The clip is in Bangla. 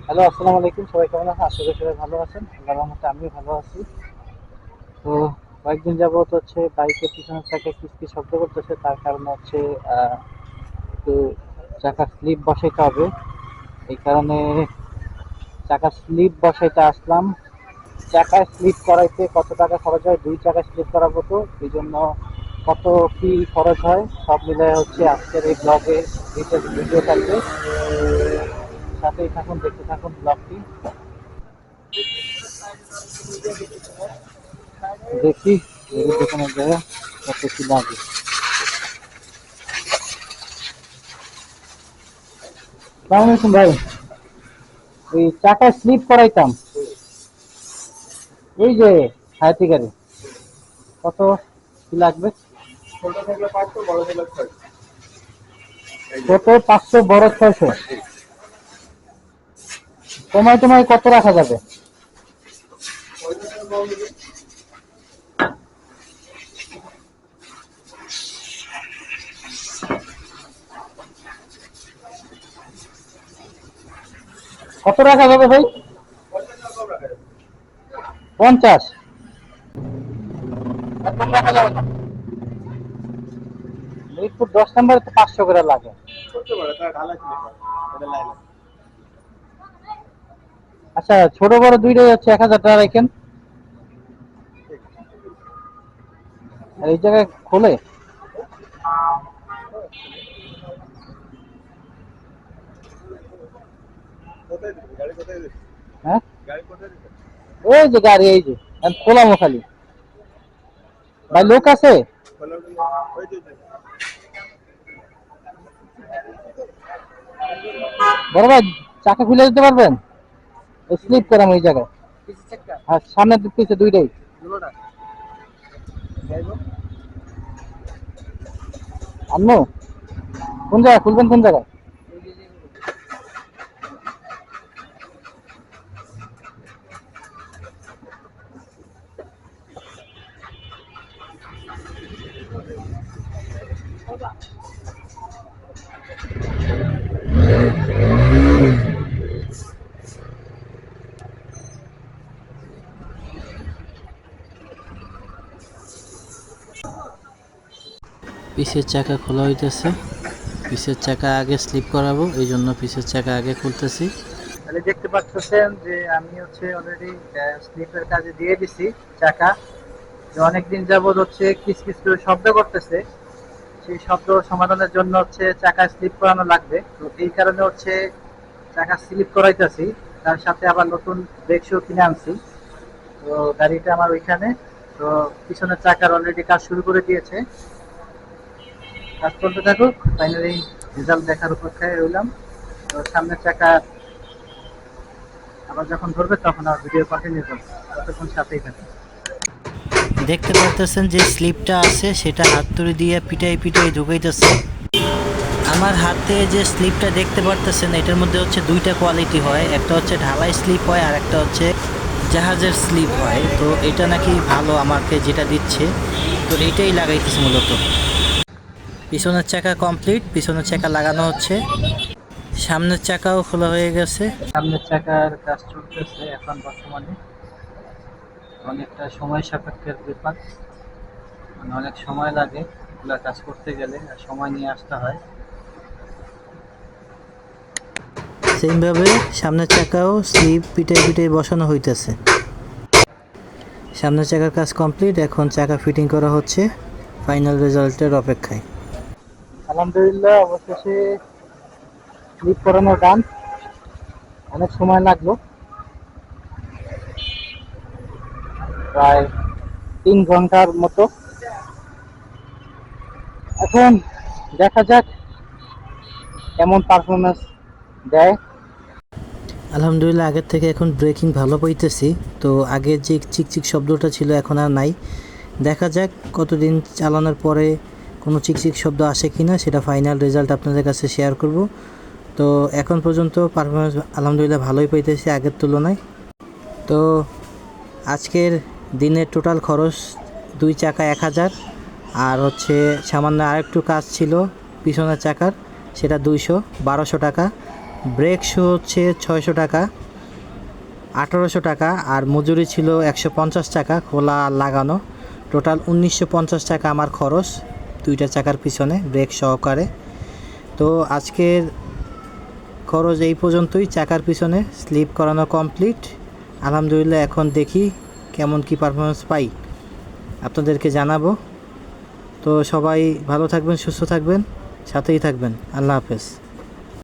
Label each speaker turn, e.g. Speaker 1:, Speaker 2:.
Speaker 1: হ্যালো, আসসালামু আলাইকুম। সবাই কেমন আছেন? আশা করি সবাই ভালো আছেন। আল্লাহর রহমতে আমিও ভালো আছি। তো কয়েকদিন যাবত হচ্ছে বাইকের পিছনের চাকায় কিচকিচ শব্দ করতেছে, তার কারণে হচ্ছে একটু চাকার স্লিপ বসাইতে হবে। এই কারণে চাকার স্লিপ বসাইতে আসলাম। চাকায় স্লিপ করাইতে কত টাকা খরচ হয়? 2 চাকায় স্লিপ করাবো, তো এই জন্য কত কি খরচ হয় সব মিলে হচ্ছে আজকের এই ব্লগে ডিটেলস ভিডিও থাকবে। সাথেই থাকুন, দেখতে থাকুন ব্লগটি। দেখি এর দোকানে যায় কত কি লাগে। আসসালামু আলাইকুম ভাই, ওই চাকা স্লিপ করাইতাম, এই যে হায়াতি গাড়ি, কত কি লাগবে? ছোট থাকলে 500, বড় থাকলে 600। ছোট 500, বড় 600। কমায় টমায় কত রাখা যাবে? কত রাখা যাবে ভাই? 50? এখন রাখা যাবে না। মিরপুর 10 নম্বরে তো 500 করে লাগে। আচ্ছা, ছোট বড় দুইটাই হচ্ছে 1000 টাকা রাখেন। আর এই জায়গায় খোলে? হ্যাঁ, ওই যে গাড়ি, এই যে আমি খোলামো খালি। ভাই লোক আছে? বড় ভাই, চাকা খুলে দিতে পারবেন? স্লিপ করাম এই জায়গায়। আর সামনে পিছে দুইটাই। আনমো? কোন জায়গায় খুলবেন, কোন জায়গায়?
Speaker 2: পিছের চাকা খোলা হইতেছে। পিছের চাকা আগে স্লিপ করাবো, এই জন্য পিছের চাকা আগে খুলতেছি।
Speaker 1: তাহলে দেখতে পাচ্ছেন যে আমি হচ্ছে অলরেডি স্লিপের কাজে দিয়ে দিছি চাকা। যে অনেকদিন যাবত হচ্ছে কিচকিচ করে শব্দ করতেছে, সেই শব্দ সমাধানের জন্য হচ্ছে চাকা স্লিপ করানো লাগবে। তো এই কারণে হচ্ছে চাকা স্লিপ করাইতেছি, তার সাথে আবার নতুন ব্রেক শু কিনে আনছি। তো গাড়িটা আমার ওইখানে। তো পিছনের চাকার অলরেডি কাজ শুরু করে দিয়েছে, কাজ চলতে থাকুক। ফাইনালি রেজাল্ট দেখার অপেক্ষায় রইলাম। তো সামনের চাকা আবার যখন ধরবে তখন আর ভিডিও কন্টিনিউ করবো, ততক্ষণ সাথেই থাকবে।
Speaker 2: দেখতে পারতেছেন যে স্লিপটা আছে সেটা হাতুড়ি দিয়ে পিটাই পিটাই ঢুকাইতেছে। আমার হাতে যে স্লিপটা দেখতে পারতেছেন এটার মধ্যে হচ্ছে দুইটা কোয়ালিটি হয়, একটা হচ্ছে ঢালাই স্লিপ হয় আর একটা হচ্ছে জাহাজের স্লিপ হয়। তো এটা নাকি ভালো, আমাকে যেটা দিচ্ছে তো এইটাই লাগাইতেছে মূলত। পিছনের চাকা কমপ্লিট, পিছনের চাকা লাগানো হচ্ছে, সামনের চাকাও খোলা হয়ে গেছে।
Speaker 1: সামনের চাকার কাজ চলতেছে এখন বর্তমানে। অনেকটা সময় সাপেক্ষের ব্যাপার, মানে অনেক সময় লাগে এগুলা কাজ করতে গেলে, আর সময় নিয়ে আসতে হয়।
Speaker 2: সেইভাবে সামনের চাকাও স্লিপ পিটাই পিটাই বসানো হইতেছে। সামনের চাকার কাজ কমপ্লিট, এখন চাকা ফিটিং করা হচ্ছে, ফাইনাল রেজাল্টের অপেক্ষায়।
Speaker 1: আলহামদুলিল্লাহ, অবশেষে ক্লিক করানো গান। অনেক সময় লাগলো, প্রায় 3 ঘন্টার মতো। এখন দেখা যাক কেমন পারফরমেন্স দেয়।
Speaker 2: আলহামদুলিল্লাহ, আগের থেকে এখন ব্রেকিং ভালো পাইতেছি। তো আগের যে চিকচিক শব্দটা ছিল এখন আর নাই। দেখা যাক কতদিন চালানোর পরে কোনো চিকচিক শব্দ আসে কি না, সেটা ফাইনাল রেজাল্ট আপনাদের কাছে শেয়ার করব। তো এখন পর্যন্ত পারফরমেন্স আলহামদুলিল্লাহ ভালোই পাইতেছি আগের তুলনায়। তো আজকের দিনের টোটাল খরচ 2 চাকা 1000, আর হচ্ছে সামান্য আরেকটু কাজ ছিল পিছনের চাকার, সেটা 1200 টাকা। ব্রেক শু হচ্ছে 600 টাকা, 1800 টাকা, আর মজুরি ছিল 150 টাকা খোলা আর লাগানো। টোটাল 1950 টাকা আমার খরচ দুইটা চাকার পিছনে ব্রেক সহকারে। তো আজকের খরচ এই পর্যন্তই। চাকার পিছনে স্লিপ করানো কমপ্লিট আলহামদুলিল্লাহ। এখন দেখি কেমন কি পারফরমেন্স পাই, আপনাদেরকে জানাবো। তো সবাই ভালো থাকবেন, সুস্থ থাকবেন, সাথেই থাকবেন। আল্লাহ হাফেজ।